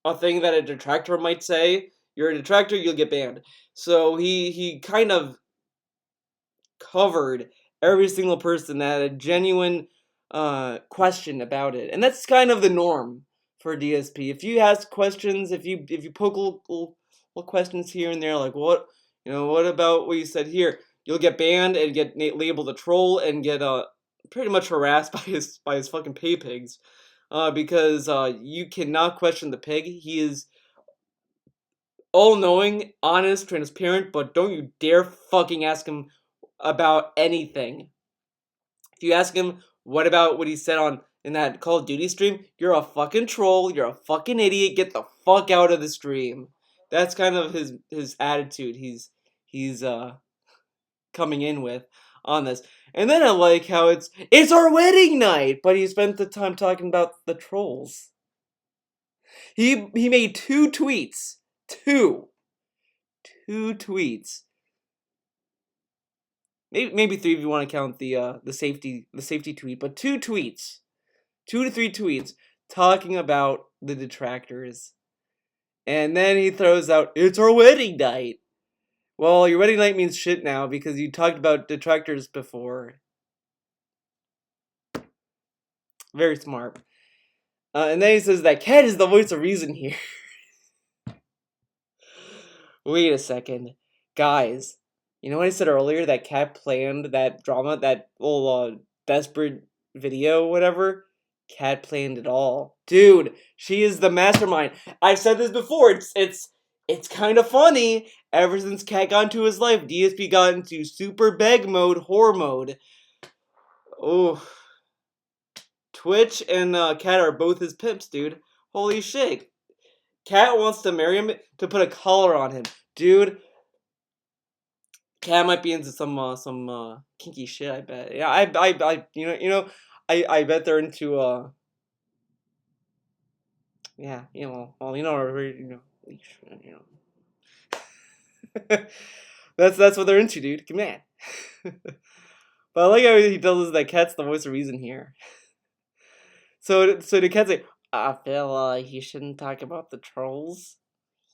Speaker 1: a thing that a detractor might say, you're a detractor, you'll get banned. So he kind of covered every single person that had a genuine question about it, and that's kind of the norm for DSP. If you ask questions, if you poke little questions here and there, like what about what you said here, you'll get banned and get labeled a troll and get pretty much harassed by his fucking paypigs, because you cannot question the pig. He is all-knowing, honest, transparent, but don't you dare fucking ask him about anything. If you ask him what about what he said in that Call of Duty stream, you're a fucking troll, you're a fucking idiot, get the fuck out of the stream. That's kind of his attitude he's coming in with on this. And then I like how it's our wedding night, but he spent the time talking about the trolls. He made two tweets. Two tweets. Maybe three if you want to count the safety tweet, but two tweets, 2 to 3 tweets talking about the detractors, and then he throws out, "It's our wedding night." Well, your wedding night means shit now because you talked about detractors before. Very smart. And then he says that Cat is the voice of reason here. Wait a second, guys. You know what I said earlier? That Cat planned that drama, that little desperate video, whatever. Cat planned it all, dude. She is the mastermind. I've said this before. It's kind of funny. Ever since Cat got into his life, DSP got into super beg mode, whore mode. Oh, Twitch and Cat are both his pimps, dude. Holy shit. Cat wants to marry him to put a collar on him, dude. Cat might be into some kinky shit. I bet. Yeah, I I bet they're into yeah, that's what they're into, dude. Come on. But I like how he tells us that Cat's the voice of reason here. So the Cat say, "I feel you shouldn't talk about the trolls."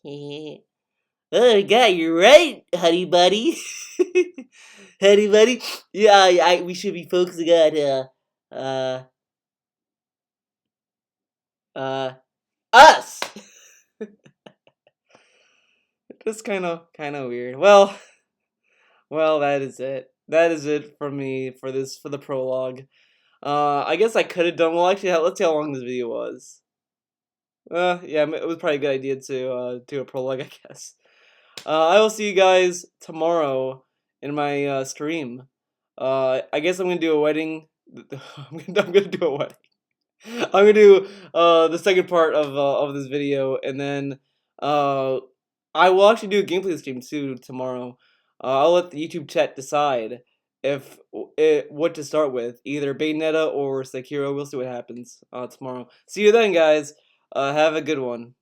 Speaker 1: Oh God, you're right, honey buddy. Honey buddy. Yeah, we should be focusing on us. It's kind of weird. Well, that is it. That is it from me for the prologue. I guess I could have done well. Actually, let's see how long this video was. Yeah, it was probably a good idea to do a prologue, I guess. I will see you guys tomorrow in my stream. I guess I'm gonna do a wedding. I'm gonna do a wedding. I'm gonna do the second part of this video, and then I will actually do a gameplay stream too tomorrow. I'll let the YouTube chat decide what to start with, either Bayonetta or Sekiro. We'll see what happens tomorrow. See you then, guys. Have a good one.